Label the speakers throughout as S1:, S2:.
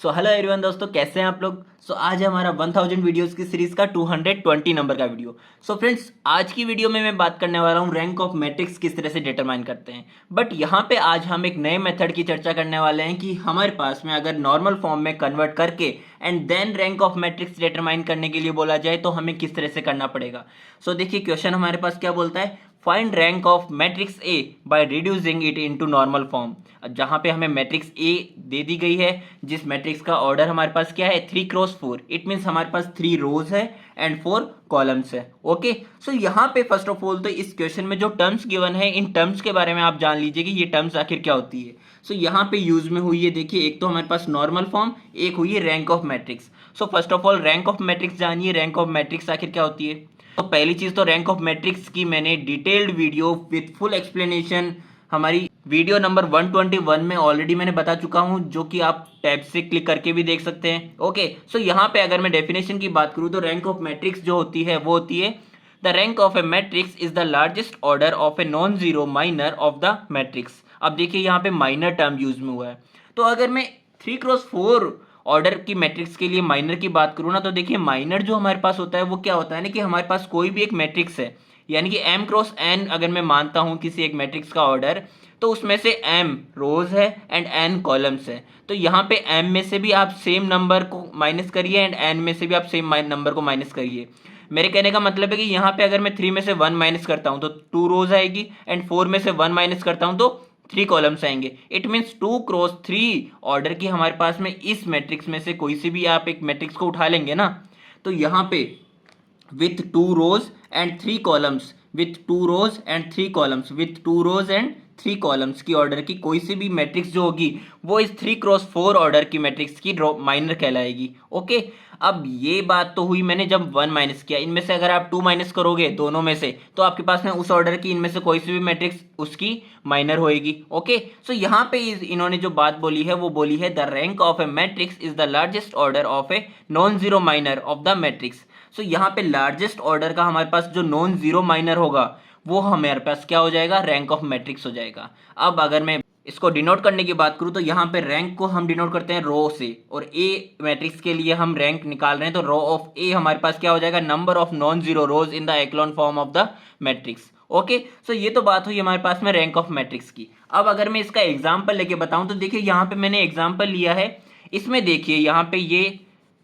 S1: So hello everyone दोस्तों, कैसे हैं आप लोग। आज है हमारा 1000 वीडियोस की सीरीज का 220 नंबर का वीडियो। फ्रेंड्स, आज की वीडियो में मैं बात करने वाला हूँ रैंक ऑफ मैट्रिक्स किस तरह से डिटरमाइन करते हैं। बट यहाँ पे आज हम एक नए मेथड की चर्चा करने वाले हैं कि हमारे पास में अगर नॉर्मल फॉर्म में कन्वर्ट करके and then rank of matrix determine करने के लिए बोला जाए तो हमें किस तरह से करना पड़ेगा। देखिए, क्वेश्चन हमारे पास क्या बोलता है, find rank of matrix A by reducing it into normal form. जहां पे हमें मैट्रिक्स ए दे दी गई है, जिस मैट्रिक्स का ऑर्डर हमारे पास क्या है 3 क्रॉस 4, इट मीन्स हमारे पास 3 रोज है एंड 4 कॉलम्स है। ओके, यहाँ पे फर्स्ट ऑफ ऑल तो इस क्वेश्चन में जो टर्म्स गिवन है, इन टर्म्स के बारे में आप जान लीजिए कि ये टर्म्स आखिर क्या होती है। यहाँ पे यूज में हुई है, देखिए, एक तो हमारे पास नॉर्मल फॉर्म, एक हुई है rank of matrix. First of all rank of matrix जानिए, रैंक ऑफ मैट्रिक्स आखिर क्या होती है। पहली चीज तो रैंक ऑफ मैट्रिक्स की मैंने detailed video with full explanation हमारी वीडियो नंबर 121 में ऑलरेडी मैंने बता चुका हूं, जो कि आप टैब से क्लिक करके भी देख सकते हैं। ओके, यहाँ पे अगर मैं डेफिनेशन की बात करूं तो रैंक ऑफ मैट्रिक्स जो होती है वो होती है the rank of A matrix is the largest order of a non zero minor of the matrix. अब देखिए, यहाँ पे माइनर टर्म यूज में हुआ है, तो अगर मैं 3 क्रॉस 4 ऑर्डर की मैट्रिक्स के लिए माइनर की बात करूँ ना, तो देखिए माइनर जो हमारे पास होता है वो क्या होता है ना, कि हमारे पास कोई भी एक मैट्रिक्स है, यानी कि m क्रॉस n अगर मैं मानता हूँ किसी एक मैट्रिक्स का ऑर्डर, तो उसमें से m रोज है एंड n कॉलम्स है। तो यहाँ पे m में से भी आप सेम नंबर को माइनस करिए एंड n में से भी आप सेम नंबर को माइनस करिए। मेरे कहने का मतलब है कि यहाँ पे अगर मैं 3 में से 1 माइनस करता हूँ तो 2 रोज आएगी एंड 4 में से 1 माइनस करता हूँ तो 3 कॉलम्स आएंगे। इट मीन्स 2 क्रॉस 3 ऑर्डर की हमारे पास में इस मैट्रिक्स में से कोई सी भी आप एक मैट्रिक्स को उठा लेंगे ना, तो यहाँ पे with 2 rows and 3 columns, with 2 rows and 3 columns, with 2 rows and 3 columns की ऑर्डर की कोई सी भी मैट्रिक्स जो होगी वो इस 3 क्रॉस 4 ऑर्डर की मैट्रिक्स की माइनर कहलाएगी। ओके, अब ये बात तो हुई मैंने जब 1 माइनस किया, इनमें से अगर आप 2 माइनस करोगे दोनों में से, तो आपके पास में उस ऑर्डर की इनमें से कोई सी भी मैट्रिक्स उसकी माइनर होएगी। ओके, यहाँ पे इन्होंने जो बात बोली है वो बोली है the rank of A matrix is the largest order of a non zero minor of the matrix. यहाँ पे लार्जेस्ट ऑर्डर का हमारे पास जो नॉन जीरो माइनर होगा वो हमारे पास क्या हो जाएगा, रैंक ऑफ मैट्रिक्स हो जाएगा। अब अगर मैं इसको डिनोट करने की बात करूं तो यहाँ पे रैंक को हम डिनोट करते हैं रो से, और ए मैट्रिक्स के लिए हम रैंक निकाल रहे हैं, तो रो ऑफ ए हमारे पास क्या हो जाएगा, number of non zero rows in the echelon form of the matrix. Okay, ये तो बात हुई हमारे पास में रैंक ऑफ मैट्रिक्स की। अब अगर मैं इसका एग्जाम्पल लेके बताऊं तो देखिए, यहाँ पे मैंने एग्जाम्पल लिया है, इसमें देखिए यहाँ पे ये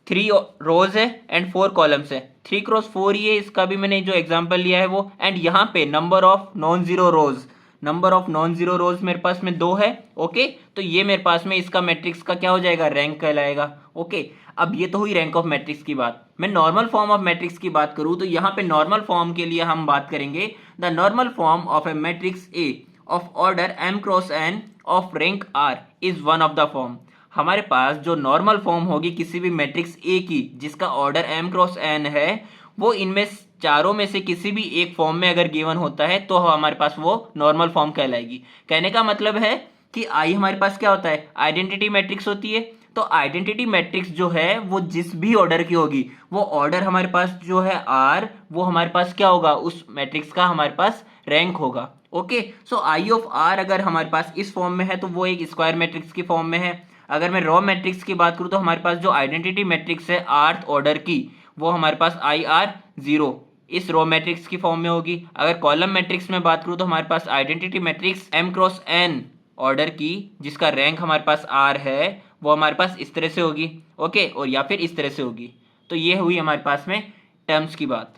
S1: 3 रोज है एंड 4 कॉलम्स है, 3 क्रॉस 4 ये इसका भी मैंने जो एग्जांपल लिया है वो, एंड यहाँ पे number of non zero rose, number of non zero रोज मेरे पास में 2 है। ओके, तो ये मेरे पास में इसका मैट्रिक्स का क्या हो जाएगा, रैंक कहलाएगा। ओके, अब ये तो हुई रैंक ऑफ मैट्रिक्स की बात। मैं नॉर्मल फॉर्म ऑफ मैट्रिक्स की बात करूं तो यहाँ पे नॉर्मल फॉर्म के लिए हम बात करेंगे the normal form of A matrix A of order m cross n of rank r is one of the form. हमारे पास जो नॉर्मल फॉर्म होगी किसी भी मैट्रिक्स ए की जिसका ऑर्डर m क्रॉस n है, वो इनमें चारों में से किसी भी एक फॉर्म में अगर गिवन होता है तो हमारे पास वो नॉर्मल फॉर्म कहलाएगी। कहने का मतलब है कि आई हमारे पास क्या होता है, आइडेंटिटी मैट्रिक्स होती है। तो आइडेंटिटी मैट्रिक्स जो है वो जिस भी ऑर्डर की होगी, वो ऑर्डर हमारे पास जो है आर, वो हमारे पास क्या होगा, उस मैट्रिक्स का हमारे पास रैंक होगा। ओके, आई ऑफ आर अगर हमारे पास इस फॉर्म में है तो वो एक स्क्वायर मैट्रिक्स की फॉर्म में है। अगर मैं रॉ मैट्रिक्स की बात करूं तो हमारे पास जो आइडेंटिटी मैट्रिक्स है आर्थ ऑर्डर की, वो हमारे पास IR0 इस रॉ मैट्रिक्स की फॉर्म में होगी। अगर कॉलम मैट्रिक्स में बात करूं तो हमारे पास identity matrix m cross n order की जिसका रैंक हमारे पास R है, वो हमारे पास इस तरह से होगी। ओके, और या फिर इस तरह से होगी। तो ये हुई हमारे पास में टर्म्स की बात।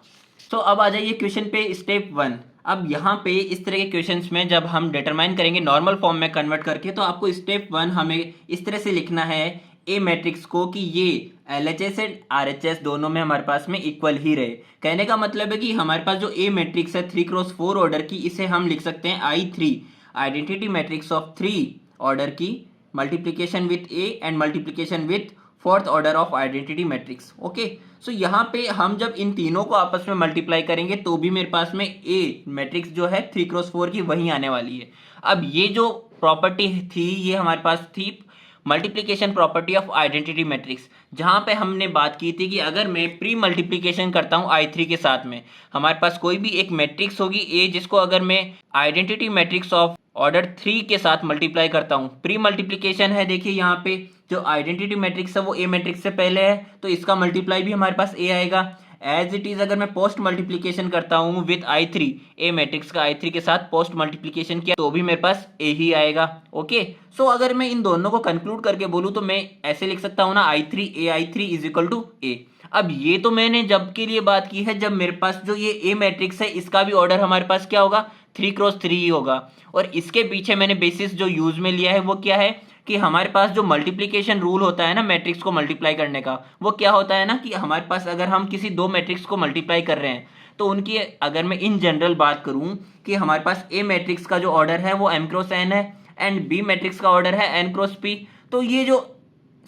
S1: अब आ जाइए क्वेश्चन पे, स्टेप 1। अब यहाँ पे इस तरह के क्वेश्चंस में जब हम डिटरमाइन करेंगे नॉर्मल फॉर्म में कन्वर्ट करके, तो आपको स्टेप 1 हमें इस तरह से लिखना है ए मैट्रिक्स को कि ये LHS एंड RHS दोनों में हमारे पास में इक्वल ही रहे। कहने का मतलब है कि हमारे पास जो ए मैट्रिक्स है 3 क्रॉस 4 ऑर्डर की, इसे हम लिख सकते हैं I3, identity matrix of 3 order की, multiplication with A and multiplication with 4th order of identity matrix. Okay, यहाँ पे हम जब इन तीनों को आपस में मल्टीप्लाई करेंगे तो भी मेरे पास में ए मैट्रिक्स जो है 3 क्रॉस 4 की वही आने वाली है। अब ये जो प्रॉपर्टी थी ये हमारे पास थी multiplication property of identity matrix, जहां पे हमने बात की थी कि अगर मैं प्री मल्टीप्लिकेशन करता हूं I3 के साथ में, हमारे पास कोई भी एक मैट्रिक्स होगी ए, जिसको अगर मैं आइडेंटिटी मैट्रिक्स ऑफ ऑर्डर 3 के साथ मल्टीप्लाई करता हूँ। प्री मल्टीप्लीकेशन है, देखिए यहाँ पे जो आइडेंटिटी मैट्रिक्स है वो ए मैट्रिक्स से पहले है, तो इसका मल्टीप्लाई भी हमारे पास ए आएगा। एज इट इज अगर मैं पोस्ट मल्टीप्लीकेशन करता हूँ विथ I3, ए मैट्रिक्स का I3 के साथ पोस्ट मल्टीप्लीकेशन किया तो भी मेरे पास ए ही आएगा। ओके, सो अगर मैं इन दोनों को कंक्लूड करके बोलूँ तो मैं ऐसे लिख सकता हूँ ना, I3 इज इक्वल टू ए। अब ये तो मैंने जब के लिए बात की है जब मेरे पास जो ये ए मैट्रिक्स है इसका भी ऑर्डर हमारे पास क्या होगा, 3x3 ही होगा। और इसके पीछे मैंने बेसिस जो यूज में लिया है वो क्या है कि हमारे पास जो मल्टीप्लिकेशन रूल होता है ना मैट्रिक्स को मल्टीप्लाई करने का, वो क्या होता है ना कि हमारे पास अगर हम किसी दो मैट्रिक्स को मल्टीप्लाई कर रहे हैं तो उनकी अगर मैं इन जनरल बात करूं कि हमारे पास ए मैट्रिक्स का जो ऑर्डर है वो m×n है एंड बी मैट्रिक्स का ऑर्डर है n×p, तो ये जो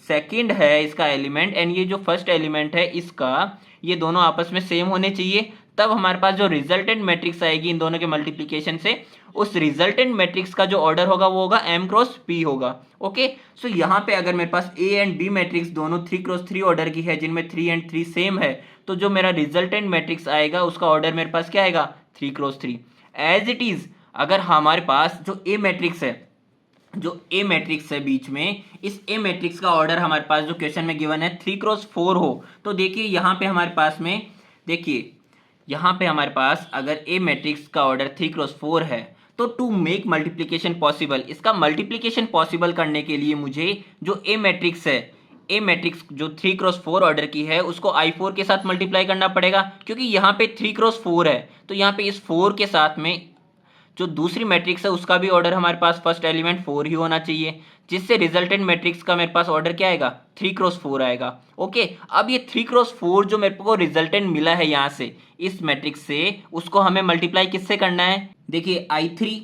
S1: सेकंड है इसका एलिमेंट एंड ये जो फर्स्ट एलिमेंट है इसका, ये दोनों आपस में सेम होने चाहिए, तब हमारे पास जो रिजल्टेंट मैट्रिक्स आएगी इन दोनों के मल्टीप्लिकेशन से, उस रिजल्टेंट मैट्रिक्स का जो ऑर्डर होगा वो होगा m×p होगा। ओके, सो यहाँ पे अगर मेरे पास ए एंड बी मैट्रिक्स दोनों 3x3 ऑर्डर की है जिनमें 3 एंड 3 सेम है, तो जो मेरा रिजल्टेंट मैट्रिक्स आएगा उसका ऑर्डर मेरे पास क्या आएगा, 3x3। एज इट इज अगर हमारे पास जो ए मैट्रिक्स है, जो ए मैट्रिक्स है बीच में, इस ए मैट्रिक्स का ऑर्डर हमारे पास जो क्वेश्चन में गिवन है 3x4 हो, तो देखिए यहाँ पे हमारे पास में, देखिए यहाँ पे हमारे पास अगर ए मैट्रिक्स का ऑर्डर 3x4 है तो टू मेक मल्टीप्लिकेशन पॉसिबल, इसका मल्टीप्लिकेशन पॉसिबल करने के लिए मुझे जो ए मैट्रिक्स है, ए मैट्रिक्स जो 3x4 ऑर्डर की है उसको I4 के साथ मल्टीप्लाई करना पड़ेगा, क्योंकि यहाँ पे 3x4 है तो यहाँ पे इस 4 के साथ में जो दूसरी मैट्रिक्स है उसका भी ऑर्डर हमारे पास फर्स्ट एलिमेंट 4 ही होना चाहिए, जिससे रिजल्टेंट मैट्रिक्स का मेरे पास ऑर्डर क्या आएगा, 3x4 आएगा। ओके, अब ये 3x4 जो मेरे को रिजल्टेंट मिला है यहाँ से इस मैट्रिक्स से, उसको हमें मल्टीप्लाई किससे करना है, देखिए I3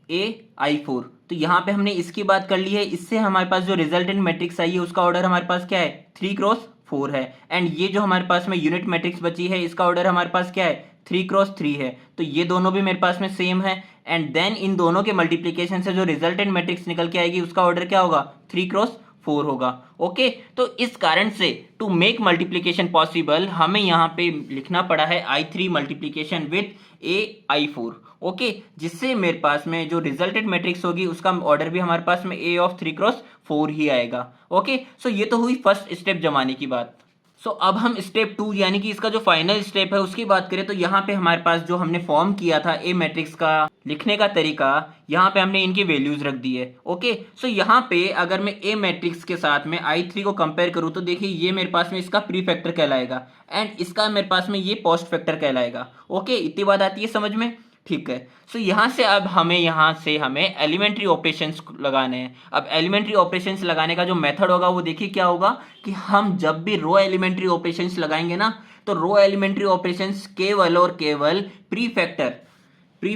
S1: A I4, तो यहाँ पे हमने इसकी बात कर ली है, इससे हमारे पास जो रिजल्टेंट मैट्रिक्स आई है उसका ऑर्डर हमारे पास क्या है, 3x4 है। एंड ये जो हमारे पास में यूनिट मैट्रिक्स बची है इसका ऑर्डर हमारे पास क्या है, 3x3 है, तो ये दोनों भी मेरे पास में सेम है। एंड देन इन दोनों के मल्टीप्लिकेशन से जो रिजल्टेंट मैट्रिक्स निकल के आएगी उसका ऑर्डर क्या होगा, 3x4 होगा। ओके, तो इस कारण से टू मेक मल्टीप्लिकेशन पॉसिबल हमें यहाँ पे लिखना पड़ा है I3 multiplication with A I4। Okay, जिससे मेरे पास में जो रिजल्टेंट मैट्रिक्स होगी उसका ऑर्डर भी हमारे पास में A ऑफ 3x4 ही आएगा। ओके, सो ये तो हुई फर्स्ट स्टेप जमाने की बात। सो अब हम स्टेप 2 यानी कि इसका जो फाइनल स्टेप है उसकी बात करें तो यहाँ पे हमारे पास जो हमने फॉर्म किया था ए मैट्रिक्स का लिखने का तरीका, यहाँ पे हमने इनकी वैल्यूज रख दी है। ओके, सो यहाँ पे अगर मैं ए मैट्रिक्स के साथ में I3 को कंपेयर करूँ तो देखिए ये मेरे पास में इसका प्री फैक्टर कहलाएगा एंड इसका मेरे पास में ये पोस्ट फैक्टर कहलाएगा। ओके, इतनी बात आती है समझ में, ठीक है। सो यहाँ से अब हमें एलिमेंट्री ऑपरेशंस लगाने हैं। अब एलिमेंट्री ऑपरेशंस लगाने का जो मेथड होगा वो देखिए क्या होगा कि हम जब भी रो एलिमेंट्री ऑपरेशंस लगाएंगे ना, तो रो एलिमेंट्री ऑपरेशंस केवल और केवल प्री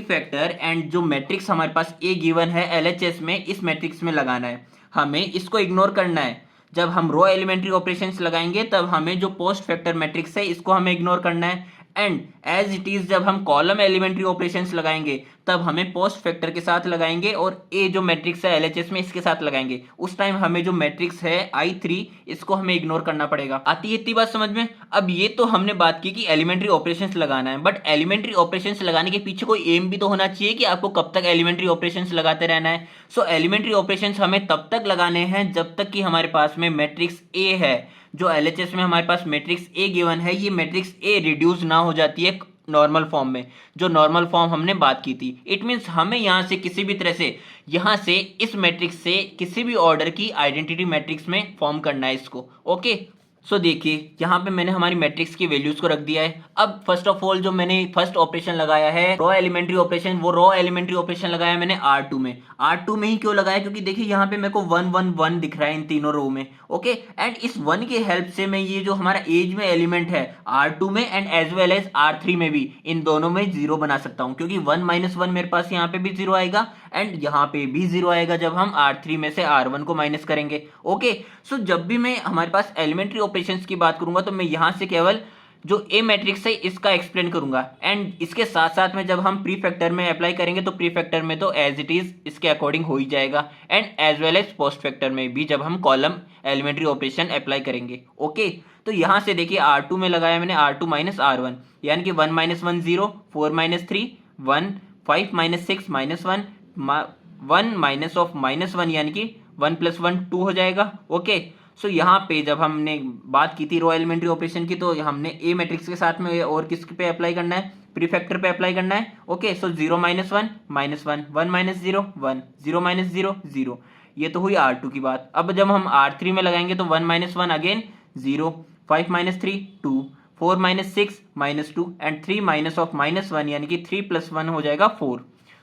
S1: फैक्टर एंड जो मैट्रिक्स हमारे पास ए गिवन है LHS में, इस मैट्रिक्स में लगाना है। हमें इसको इग्नोर करना है। जब हम रो एलिमेंट्री ऑपरेशंस लगाएंगे तब हमें जो पोस्ट फैक्टर मैट्रिक्स है इसको हमें इग्नोर करना है। एंड एज इट इज जब हम कॉलम एलिमेंट्री ऑपरेशंस लगाएंगे तब हमें पोस्ट फैक्टर के साथ लगाएंगे और ए जो मैट्रिक्स है LHS में इसके साथ लगाएंगे। उस टाइम हमें जो मैट्रिक्स है I3 इसको हमें इग्नोर करना पड़ेगा। आती है इतनी बात समझ में। अब ये तो हमने बात की कि एलिमेंट्री ऑपरेशंस लगाना है, बट एलिमेंट्री ऑपरेशंस लगाने के पीछे कोई एम भी तो होना चाहिए कि आपको कब तक एलिमेंट्री ऑपरेशंस लगाते रहना है। सो एलिमेंट्री ऑपरेशंस हमें तब तक लगाने हैं जब तक कि हमारे पास में मैट्रिक्स ए है, जो LHS में हमारे पास मैट्रिक्स ए गिवन है, ये मैट्रिक्स ए रिड्यूस ना हो जाती है नॉर्मल फॉर्म में, जो नॉर्मल फॉर्म हमने बात की थी। इट मीन्स हमें यहाँ से किसी भी तरह से यहाँ से इस मैट्रिक्स से किसी भी ऑर्डर की आइडेंटिटी मैट्रिक्स में फॉर्म करना है इसको। ओके, सो देखिए यहाँ पे मैंने हमारी मैट्रिक्स की वैल्यूज को रख दिया है। अब फर्स्ट ऑफ ऑल जो मैंने फर्स्ट ऑपरेशन लगाया है रॉ एलिमेंट्री ऑपरेशन, वो रॉ एलिमेंट्री ऑपरेशन लगाया मैंने R2 में। R2 में ही क्यों लगाया, क्योंकि देखिए यहाँ पे मेरे को 1 1 1 दिख रहा है इन तीनों रो में। ओके, एंड इस 1 की हेल्प से मैं ये जो हमारा एज में एलिमेंट है R2 में and as well as R3 में भी, इन दोनों में 0 बना सकता हूँ, क्योंकि 1 - 1 मेरे पास यहाँ पे भी 0 आएगा एंड यहाँ पे भी 0 आएगा जब हम R3 में से R1 को माइनस करेंगे। ओके, सो जब भी मैं हमारे पास एलिमेंट्री ऑपरेशंस की बात करूंगा तो मैं यहाँ से केवल जो ए मैट्रिक्स है इसका एक्सप्लेन करूंगा एंड इसके साथ साथ में जब हम प्री फैक्टर में अप्लाई करेंगे तो प्री फैक्टर में तो एज इट इज इसके अकॉर्डिंग हो ही जाएगा and as well as post factor में भी जब हम कॉलम एलिमेंट्री ऑपरेशन अप्लाई करेंगे। ओके, तो यहाँ से देखिए R2 में लगाया मैंने R2 - R1, यानी कि 1 - 1 0, 4 - 3 1, 5 - 6 -1, 1 माइनस ऑफ -1 यानी कि 1 + 1 2 हो जाएगा। ओके, सो यहाँ पे जब हमने बात की थी रो एलिमेंट्री ऑपरेशन की, तो हमने ए मैट्रिक्स के साथ में और किस पे अप्लाई करना है, प्रीफैक्टर पे अप्लाई करना है। ओके, सो 0 - 1 -1 1 -0 1 0 - 0 0, ये तो हुई R2 की बात। अब जब हम R3 में लगाएंगे तो 1 - 1 अगेन 0, 5 - 3 2, 4 - 6 -2 एंड 3 माइनस ऑफ -1 यानी कि 3 + 1 हो जाएगा 4।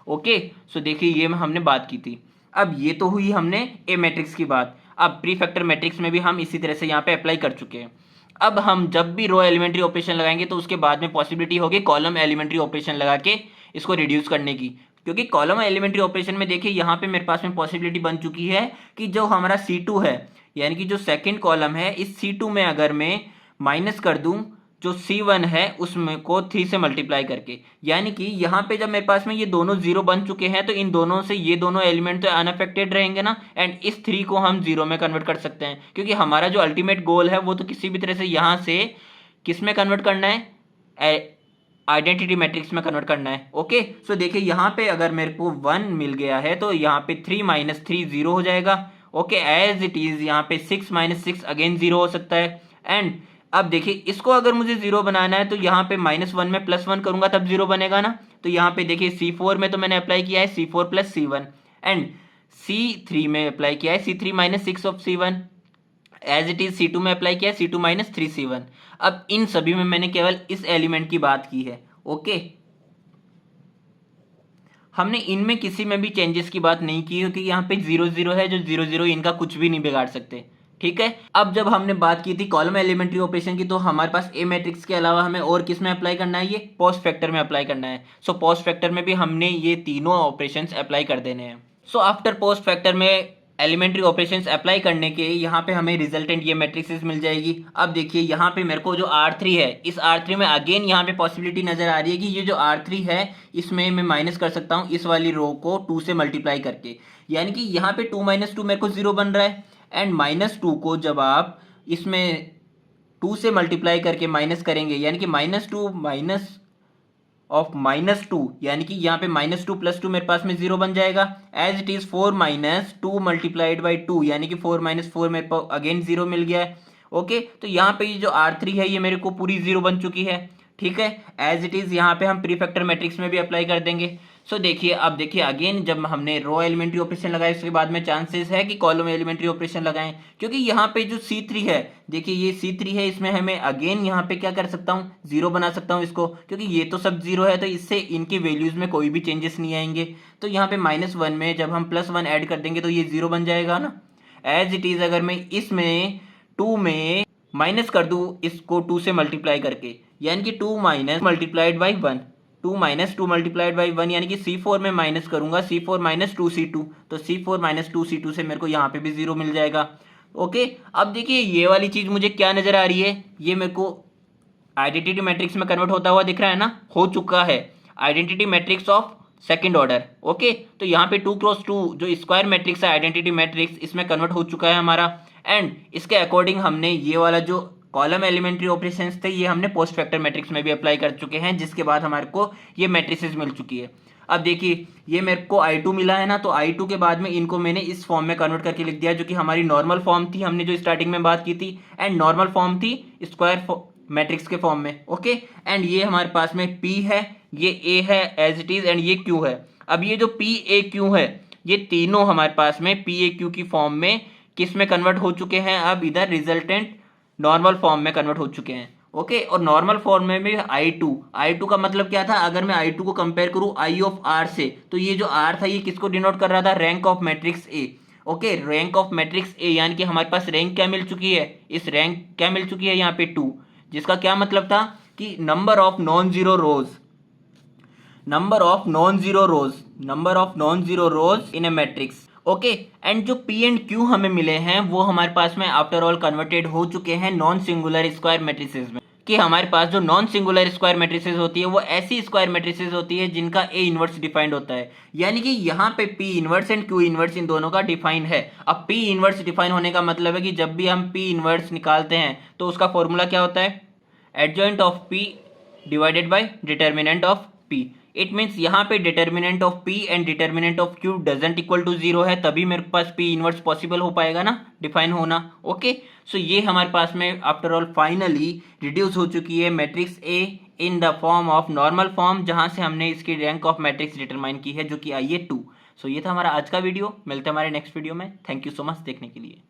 S1: ओके, सो देखिए ये हमने बात की थी। अब ये तो हुई हमने ए मैट्रिक्स की बात। अब प्रीफैक्टर मैट्रिक्स में भी हम इसी तरह से यहाँ पे अप्लाई कर चुके हैं। अब हम जब भी रो एलिमेंट्री ऑपरेशन लगाएंगे तो उसके बाद में पॉसिबिलिटी होगी कॉलम एलिमेंट्री ऑपरेशन लगा के इसको रिड्यूस करने की, क्योंकि कॉलम एलिमेंट्री ऑपरेशन में देखिए यहाँ पे मेरे पास में पॉसिबिलिटी बन चुकी है कि जो हमारा C2 है यानी कि जो सेकेंड कॉलम है, इस C2 में अगर मैं माइनस कर दूं जो C1 है उसमें को 3 से मल्टीप्लाई करके, यानी कि यहाँ पे जब मेरे पास में ये दोनों जीरो बन चुके हैं तो इन दोनों से ये दोनों एलिमेंट तो अनअफेक्टेड रहेंगे ना, एंड इस 3 को हम जीरो में कन्वर्ट कर सकते हैं, क्योंकि हमारा जो अल्टीमेट गोल है वो तो किसी भी तरह से यहाँ से किस में कन्वर्ट करना है, आइडेंटिटी मैट्रिक्स में कन्वर्ट करना है। ओके, सो देखिए यहाँ पे अगर मेरे को 1 मिल गया है तो यहाँ पे 3 - 3 0 हो जाएगा। ओके, एज इट इज यहाँ पे 6 - 6 अगेन 0 हो सकता है। एंड अब देखिए इसको अगर मुझे 0 बनाना है तो यहाँ पे -1 में +1 करूंगा तब 0 बनेगा ना। तो यहाँ पे देखिए C4 में तो मैंने अप्लाई किया है C4 + C1 एंड C3 में अप्लाई किया है C3 - 6 of C1, as it is C2 में अप्लाई किया है C2 - 3 C1। अब इन सभी में मैंने केवल इस एलिमेंट की बात की है। ओके, हमने इनमें किसी में भी चेंजेस की बात नहीं की, क्योंकि यहाँ पे 0 0 है, जो 0 0 इनका कुछ भी नहीं बिगाड़ सकते। ठीक है, अब जब हमने बात की थी कॉलम एलिमेंट्री ऑपरेशन की, तो हमारे पास ए मैट्रिक्स के अलावा हमें और किस में अप्लाई करना है, ये पोस्ट फैक्टर में अप्लाई करना है। सो पोस्ट फैक्टर में भी हमने ये तीनों ऑपरेशंस अप्लाई कर देने हैं। सो आफ्टर पोस्ट फैक्टर में एलिमेंट्री ऑपरेशंस अप्लाई करने के यहाँ पे हमें रिजल्टेंट ये मैट्रिक्सेस मिल जाएगी। अब देखिए यहाँ पे मेरे को जो R3 है, इस R3 में अगेन यहाँ पे पॉसिबिलिटी नजर आ रही है कि ये जो R3 है इसमें मैं माइनस कर सकता हूँ इस वाली रो को 2 से मल्टीप्लाई करके, यानी कि यहाँ पे 2 - 2 मेरे को 0 बन रहा है एंड -2 को जब आप इसमें 2 से मल्टीप्लाई करके माइनस करेंगे, यानी कि -2 माइनस ऑफ -2 यानी कि यहाँ पे -2 + 2 मेरे पास में 0 बन जाएगा। एज इट इज 4 - 2 × 2 यानी कि 4 - 4 मेरे पास अगेन 0 मिल गया है। ओके, तो यहाँ पे ये जो R3 है ये मेरे को पूरी 0 बन चुकी है। ठीक है, एज इट इज यहाँ पे हम प्रीफैक्टर मैट्रिक्स में भी अप्लाई कर देंगे। सो देखिए, अब देखिए अगेन जब हमने रो एलिमेंट्री ऑपरेशन लगाए उसके बाद में चांसेस है कि कॉलम एलिमेंट्री ऑपरेशन लगाएं, क्योंकि यहाँ पे जो C3 है, देखिए ये C3 है, इसमें हमें अगेन यहाँ पे क्या कर सकता हूँ, 0 बना सकता हूँ इसको, क्योंकि ये तो सब 0 है तो इससे इनकी वैल्यूज में कोई भी चेंजेस नहीं आएंगे। तो यहाँ पे -1 में जब हम +1 ऐड कर देंगे तो ये 0 बन जाएगा ना। एज इट इज अगर मैं इसमें 2 में माइनस कर दूं इसको 2 से मल्टीप्लाई करके, यानी कि 2 - मल्टीप्लाइड बाई 1, 2 - 2 मल्टीप्लाइड बाई 1 यानी कि C4 में माइनस करूंगा C4 - 2C2, तो C4 - 2C2 से मेरे को यहाँ पे भी 0 मिल जाएगा। ओके, अब देखिए ये वाली चीज मुझे क्या नजर आ रही है, ये मेरे को आइडेंटिटी मैट्रिक्स में कन्वर्ट होता हुआ दिख रहा है ना, हो चुका है identity matrix of second order. Okay, तो यहाँ पे 2 × 2 जो स्क्वायर मैट्रिक्स है आइडेंटिटी मैट्रिक्स, इसमें कन्वर्ट हो चुका है हमारा। एंड इसके अकॉर्डिंग हमने ये वाला जो कॉलम एलिमेंट्री ऑपरेशंस थे ये हमने पोस्ट फैक्टर मैट्रिक्स में भी अप्लाई कर चुके हैं, जिसके बाद हमारे को ये मैट्रिसेस मिल चुकी है। अब देखिए ये मेरे को I2 मिला है ना, तो I2 के बाद में इनको मैंने इस फॉर्म में कन्वर्ट करके लिख दिया, जो कि हमारी नॉर्मल फॉर्म थी, हमने जो स्टार्टिंग में बात की थी, एंड नॉर्मल फॉर्म थी स्क्वायर मैट्रिक्स के फॉर्म में। ओके, एंड ये हमारे पास में P है, ये A है एज इट इज, एंड ये Q है। अब ये जो PAQ है ये तीनों हमारे पास में PAQ की फॉर्म में किस में कन्वर्ट हो चुके हैं, अब इधर रिजल्टेंट नॉर्मल फॉर्म में कन्वर्ट हो चुके हैं। ओके, और नॉर्मल फॉर्म में भी I2 का मतलब क्या था, अगर मैं I2 को कंपेयर करूं I ऑफ R से, तो ये जो R था ये किसको डिनोट कर रहा था, rank of matrix A। Okay, rank of matrix A यानी कि हमारे पास रैंक क्या मिल चुकी है, इस रैंक क्या मिल चुकी है यहाँ पे 2, जिसका क्या मतलब था कि number of non zero rows in A matrix. Okay, and जो P एंड Q हमें मिले हैं वो हमारे पास में आफ्टर ऑल कन्वर्टेड हो चुके हैं नॉन सिंगुलर स्क्वायर मैट्रिसेस में, कि हमारे पास जो नॉन सिंगुलर स्क्वायर मैट्रिसेस होती है वो ऐसी स्क्वायर मैट्रिसेस होती है जिनका A इनवर्स डिफाइंड होता है, यानी कि यहाँ पे P inverse and Q inverse इन दोनों का डिफाइन है। अब P इनवर्स डिफाइन होने का मतलब है कि जब भी हम P इनवर्स निकालते हैं तो उसका फॉर्मूला क्या होता है, adjoint of P divided by determinant of P। It means यहाँ पे determinant of P and determinant of Q doesn't equal to 0 है, तभी मेरे पास P इनवर्स पॉसिबल हो पाएगा ना, डिफाइन होना। ओके, सो ये हमारे पास में आफ्टर ऑल फाइनली रिड्यूस हो चुकी है matrix A in the form of normal form, जहां से हमने इसकी रैंक ऑफ मैट्रिक्स डिटरमाइन की है, जो कि आई है 2। सो ये था हमारा आज का वीडियो, मिलते हैं हमारे नेक्स्ट वीडियो में। थैंक यू सो मच देखने के लिए।